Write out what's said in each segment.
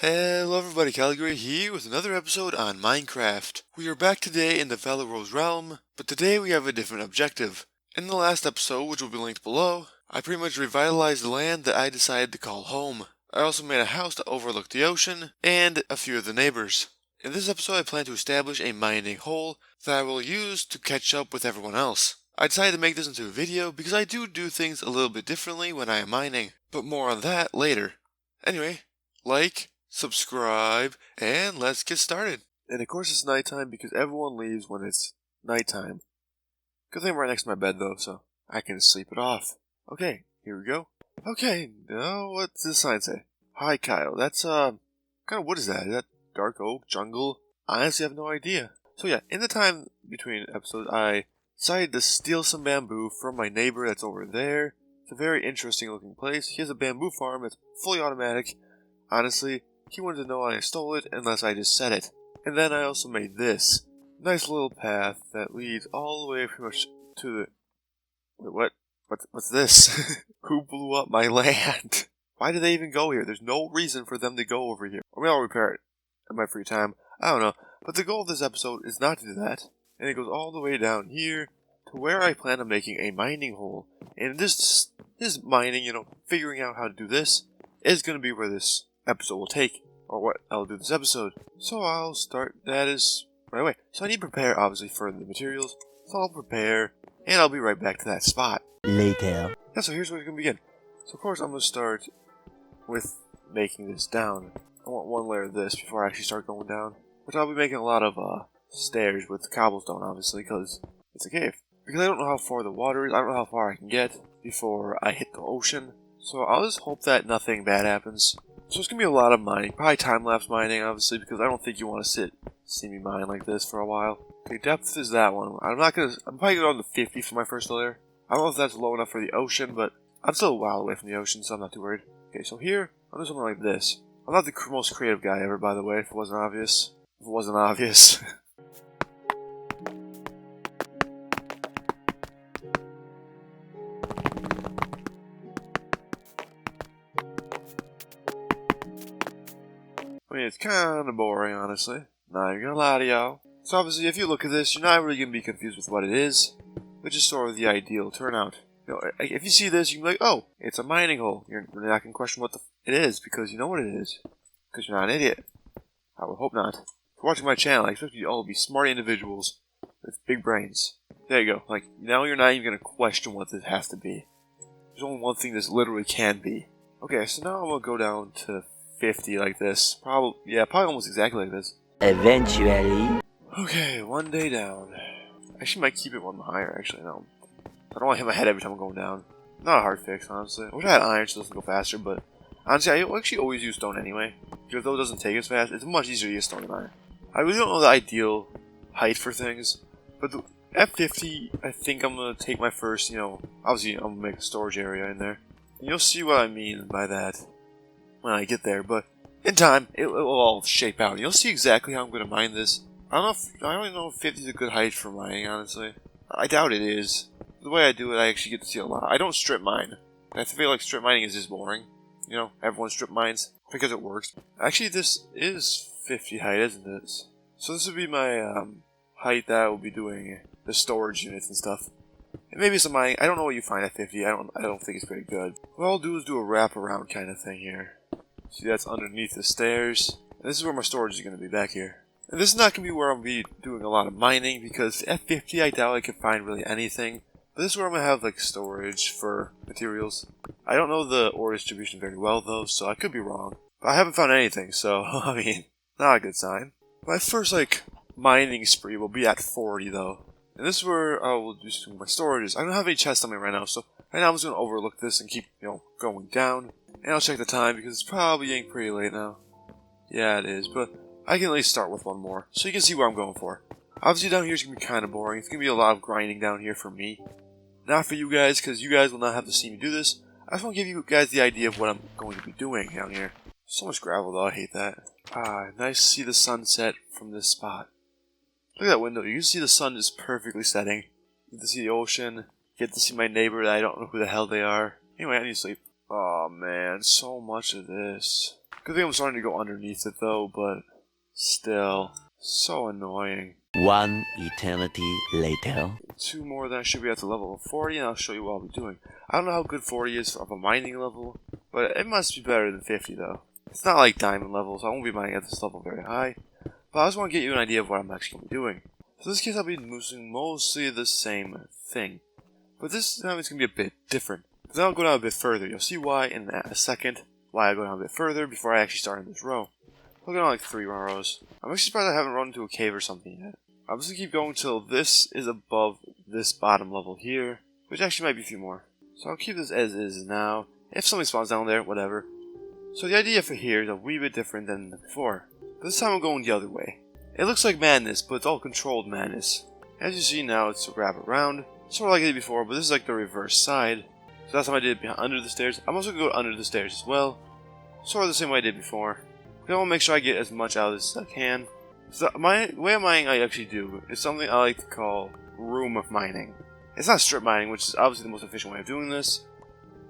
Hello everybody, Calgary here with another episode on Minecraft. We are back today in the Valirose realm, but today we have a different objective. In the last episode, which will be linked below, I pretty much revitalized the land that I decided to call home. I also made a house to overlook the ocean, and a few of the neighbors. In this episode I plan to establish a mining hole that I will use to catch up with everyone else. I decided to make this into a video because I do things a little bit differently when I am mining, but more on that later. Anyway, like, subscribe, and let's get started. And of course it's nighttime because everyone leaves when it's nighttime. Good thing I'm right next to my bed though, so I can sleep it off. Okay, here we go. Okay, now what does the sign say? Hi Kyle, that's kind of what is that? Is that dark oak, jungle? I honestly have no idea. So yeah, in the time between episodes, I decided to steal some bamboo from my neighbor that's over there. It's a very interesting looking place. He has a bamboo farm that's fully automatic. Honestly, he wanted to know I stole it unless I just said it. And then I also made this nice little path that leads all the way pretty much to the... Wait, what's this? Who blew up my land? Why did they even go here? There's no reason for them to go over here. Or maybe I'll repair it in my free time. I don't know. But the goal of this episode is not to do that. And it goes all the way down here to where I plan on making a mining hole. And this mining, figuring out how to do this is going to be where this episode will take. Or what I'll do this episode. So I'll start that is right away. So I need to prepare obviously for the materials. So I'll prepare and I'll be right back to that spot. Later. Yeah, so here's where it's gonna begin. So of course I'm gonna start with making this down. I want one layer of this before I actually start going down. Which I'll be making a lot of stairs with cobblestone obviously because it's a cave. Because I don't know how far the water is, I don't know how far I can get before I hit the ocean. So I'll just hope that nothing bad happens. So it's going to be a lot of mining, probably time-lapse mining, obviously, because I don't think you want to see me mine like this for a while. Okay, depth is that one. I'm probably going to go down to 50 for my first layer. I don't know if that's low enough for the ocean, but I'm still a while away from the ocean, so I'm not too worried. Okay, so here, I'll do something like this. I'm not the most creative guy ever, by the way, if it wasn't obvious. I mean, it's kind of boring, honestly. Not even gonna lie to y'all. So obviously, if you look at this, you're not really gonna be confused with what it is, which is sort of the ideal turnout. If you see this, you can be like, oh, it's a mining hole. You're not gonna question what it is, because you know what it is. Because you're not an idiot. I would hope not. If you're watching my channel, I expect you all to be smart individuals with big brains. There you go. Like, now you're not even gonna question what this has to be. There's only one thing this literally can be. Okay, so now I'm gonna go down to 50 like this. Probably almost exactly like this. Eventually. Okay, one day down. Actually might keep it one higher, actually, no. I don't want to hit my head every time I'm going down. Not a hard fix, honestly. I wish I had iron so it doesn't go faster, but honestly, I actually always use stone anyway. Because though it doesn't take as fast, it's much easier to use stone than iron. I really don't know the ideal height for things, but at 50, I think I'm going to take my first, obviously I'm going to make a storage area in there. And you'll see what I mean by that when I get there, but in time, it will all shape out. You'll see exactly how I'm going to mine this. I don't even know if 50 is a good height for mining, honestly. I doubt it is. The way I do it, I actually get to see a lot. I don't strip mine. I feel like strip mining is just boring. Everyone strip mines because it works. Actually, this is 50 height, isn't it? So this would be my height that I will be doing the storage units and stuff. And maybe some mining. I don't know what you find at 50. I don't think it's very good. What I'll do is do a wraparound kind of thing here. See, that's underneath the stairs. And this is where my storage is going to be back here. And this is not going to be where I'm going to be doing a lot of mining, because at 50 I doubt I can find really anything. But this is where I'm going to have, like, storage for materials. I don't know the ore distribution very well, though, so I could be wrong. But I haven't found anything, so, I mean, not a good sign. My first, mining spree will be at 40, though. And this is where I will do my storages. I don't have any chests on me right now, so right now I'm just going to overlook this and keep, going down. And I'll check the time, because it's probably getting pretty late now. Yeah, it is, but I can at least start with one more, so you can see what I'm going for. Obviously down here is going to be kind of boring. It's going to be a lot of grinding down here for me. Not for you guys, because you guys will not have to see me do this. I just want to give you guys the idea of what I'm going to be doing down here. So much gravel though, I hate that. Nice to see the sunset from this spot. Look at that window, you can see the sun just perfectly setting. You get to see the ocean, get to see my neighbor that I don't know who the hell they are. Anyway, I need to sleep. Oh man, so much of this. Good thing I'm starting to go underneath it though, but still, so annoying. One eternity later. 2 more, then I should be at the level of 40, and I'll show you what I'll be doing. I don't know how good 40 is of a mining level, but it must be better than 50 though. It's not like diamond level, so I won't be mining at this level very high, but I just want to get you an idea of what I'm actually going to be doing. So in this case, I'll be using mostly the same thing, but this time it's going to be a bit different. Then I'll go down a bit further. You'll see why in a second, why I go down a bit further before I actually start in this row. I'll go down like 3 rows. I'm actually surprised I haven't run into a cave or something yet. I'm just going to keep going till this is above this bottom level here, which actually might be a few more. So I'll keep this as is now. If something spawns down there, whatever. So the idea for here is a wee bit different than before. But this time I'm going the other way. It looks like madness, but it's all controlled madness. As you see now, it's a wrap around. Sort of like I did before, but this is like the reverse side. So last time I did it under the stairs. I'm also going to go under the stairs as well. Sort of the same way I did before. I want to make sure I get as much out of this as I can. So my way of mining I actually do is something I like to call room of mining. It's not strip mining, which is obviously the most efficient way of doing this,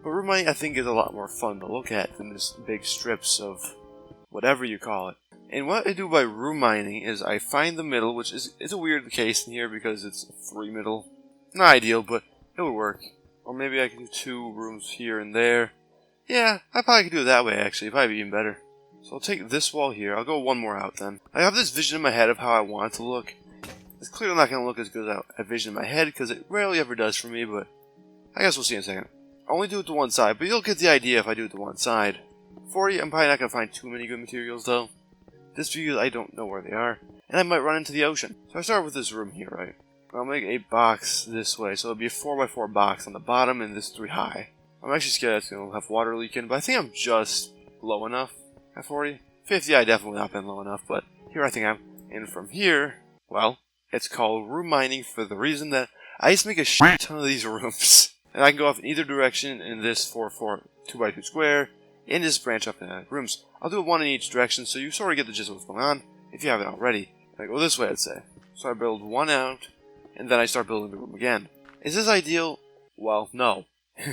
but room mining I think is a lot more fun to look at than just big strips of whatever you call it. And what I do by room mining is I find the middle, which is a weird case in here because it's 3 middle. Not ideal, but it would work. Or maybe I can do 2 rooms here and there. Yeah, I probably could do it that way actually, probably be even better. So I'll take this wall here. I'll go 1 more out then. I have this vision in my head of how I want it to look. It's clearly not going to look as good as I vision in my head because it rarely ever does for me, but I guess we'll see in a second. I only do it to one side, but you'll get the idea if I do it to one side. 40, I'm probably not going to find too many good materials though. This because I don't know where they are, and I might run into the ocean. So I start with this room here, right? I'll make a box this way, so it'll be a 4x4 box on the bottom and this 3 high. I'm actually scared it's going to have water leaking, but I think I'm just low enough. At 40? 50, I definitely not been low enough, but here I think I'm. And from here, well, it's called room mining for the reason that I just make a shit ton of these rooms. And I can go off in either direction in this 4x4 2x2 square, and just branch up in rooms. I'll do 1 in each direction so you sort of get the gist of what's going on, if you haven't already. I go this way, I'd say. So I build 1 out, and then I start building the room again. Is this ideal? Well, no.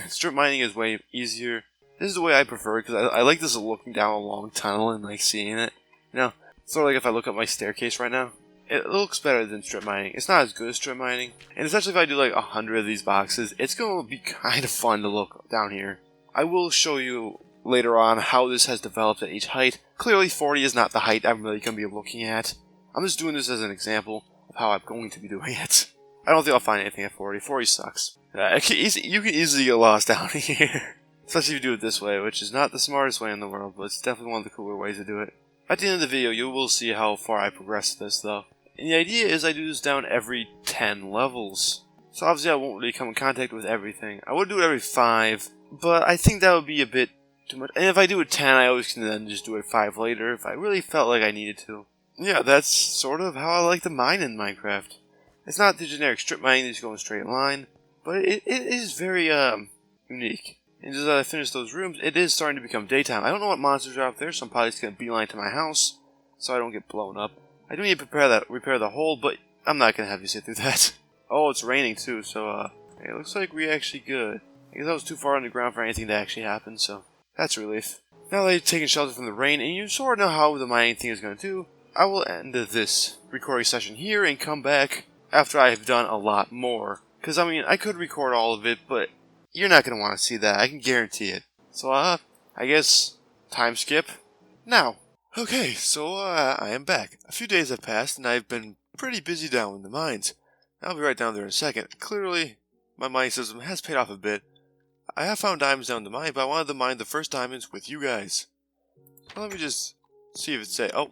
Strip mining is way easier. This is the way I prefer it, because I like this looking down a long tunnel and like seeing it. You know, sort of like if I look up my staircase right now. It looks better than strip mining. It's not as good as strip mining. And especially if I do like 100 of these boxes, it's going to be kind of fun to look down here. I will show you later on how this has developed at each height. Clearly 40 is not the height I'm really going to be looking at. I'm just doing this as an example of how I'm going to be doing it. I don't think I'll find anything at 40. 40 sucks. You can easily get lost down here. Especially if you do it this way, which is not the smartest way in the world, but it's definitely one of the cooler ways to do it. At the end of the video, you will see how far I progress this, though. And the idea is I do this down every 10 levels. So obviously I won't really come in contact with everything. I would do it every 5, but I think that would be a bit too much. And if I do it 10, I always can then just do it 5 later if I really felt like I needed to. Yeah, that's sort of how I like to mine in Minecraft. It's not the generic strip mining that just go in a straight line, but it is very unique. And as I finish those rooms, it is starting to become daytime. I don't know what monsters are out there, so I'm probably just going to beeline to my house so I don't get blown up. I do need to repair the hole, but I'm not going to have you sit through that. Oh, it's raining too, so it looks like we're actually good. I guess I was too far underground for anything to actually happen, so that's a relief. Now that I've taken shelter from the rain, and you sort of know how the mining thing is going to do, I will end this recording session here and come back after I have done a lot more. Because, I mean, I could record all of it, but you're not going to want to see that, I can guarantee it. So, I guess, time skip, now. Okay, so, I am back. A few days have passed, and I've been pretty busy down in the mines. I'll be right down there in a second. Clearly, my mining system has paid off a bit. I have found diamonds down the mine, but I wanted to mine the first diamonds with you guys. So let me just see if it's safe. Oh,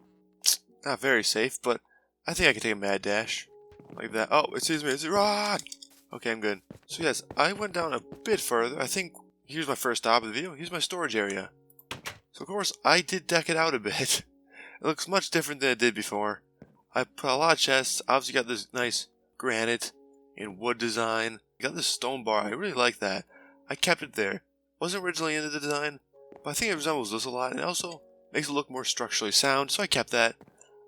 not very safe, but I think I can take a mad dash. Like that. Oh, it sees me. It's run! Okay, I'm good. So yes, I went down a bit further. I think here's my first stop of the video. Here's my storage area. So of course, I did deck it out a bit. It looks much different than it did before. I put a lot of chests. Obviously got this nice granite and wood design. I got this stone bar. I really like that. I kept it there. Wasn't originally into the design, but I think it resembles this a lot, and it also makes it look more structurally sound, so I kept that.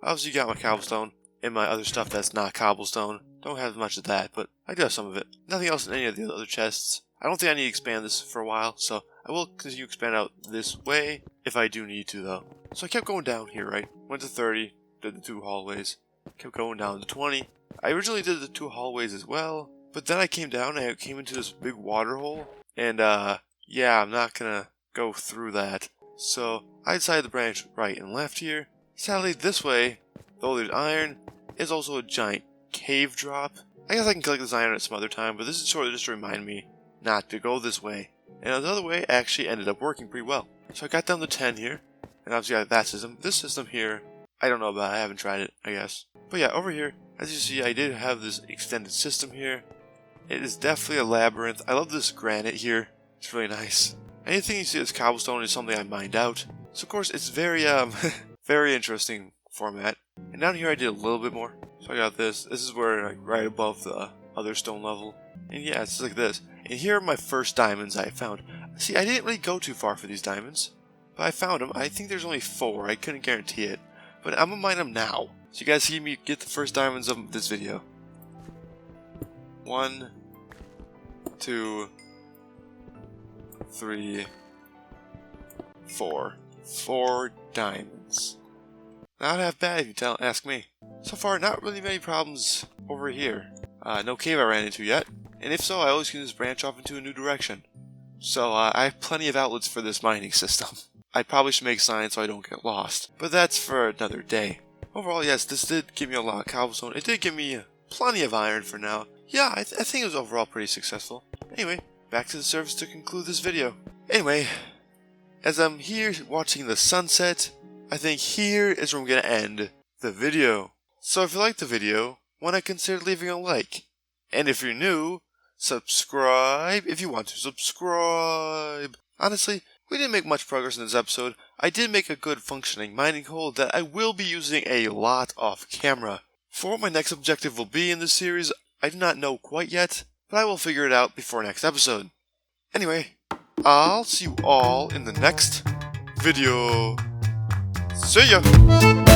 Obviously got my cobblestone and my other stuff that's not cobblestone. Don't have much of that, but I do have some of it. Nothing else in any of the other chests. I don't think I need to expand this for a while, so I will continue to expand out this way if I do need to, though. So I kept going down here, right? Went to 30, did the 2 hallways, kept going down to 20. I originally did the 2 hallways as well, but then I came down and I came into this big water hole, and yeah, I'm not gonna go through that. So I decided to branch right and left here. Sadly, this way, though there's iron, is also a giant cave drop. I guess I can collect this iron at some other time, but this is sort of just to remind me not to go this way. And the other way actually ended up working pretty well. So I got down to 10 here, and obviously I got that system. This system here, I don't know about, I haven't tried it, I guess. But yeah, over here, as you see, I did have this extended system here. It is definitely a labyrinth. I love this granite here. It's really nice. Anything you see that's cobblestone is something I mined out. So of course, it's very, very interesting format. And down here I did a little bit more. So I got this. This is where, like, right above the other stone level. And yeah, it's like this. And here are my first diamonds I found. See, I didn't really go too far for these diamonds, but I found them. I think there's only 4. I couldn't guarantee it. But I'm gonna mine them now. So you guys see me get the first diamonds of this video. 1, 2, 3, 4. 4 diamonds. Not half bad if you ask me. So far, not really many problems over here. No cave I ran into yet. And if so, I always can just branch off into a new direction. So I have plenty of outlets for this mining system. I probably should make signs so I don't get lost. But that's for another day. Overall, yes, this did give me a lot of cobblestone. It did give me plenty of iron for now. Yeah, I think it was overall pretty successful. Anyway, back to the surface to conclude this video. Anyway, as I'm here watching the sunset, I think here is where I'm going to end the video. So if you liked the video, why not consider leaving a like? And if you're new, subscribe if you want to subscribe. Honestly, we didn't make much progress in this episode. I did make a good functioning mining hole that I will be using a lot off camera. For what my next objective will be in this series, I do not know quite yet, but I will figure it out before next episode. Anyway, I'll see you all in the next video. See ya!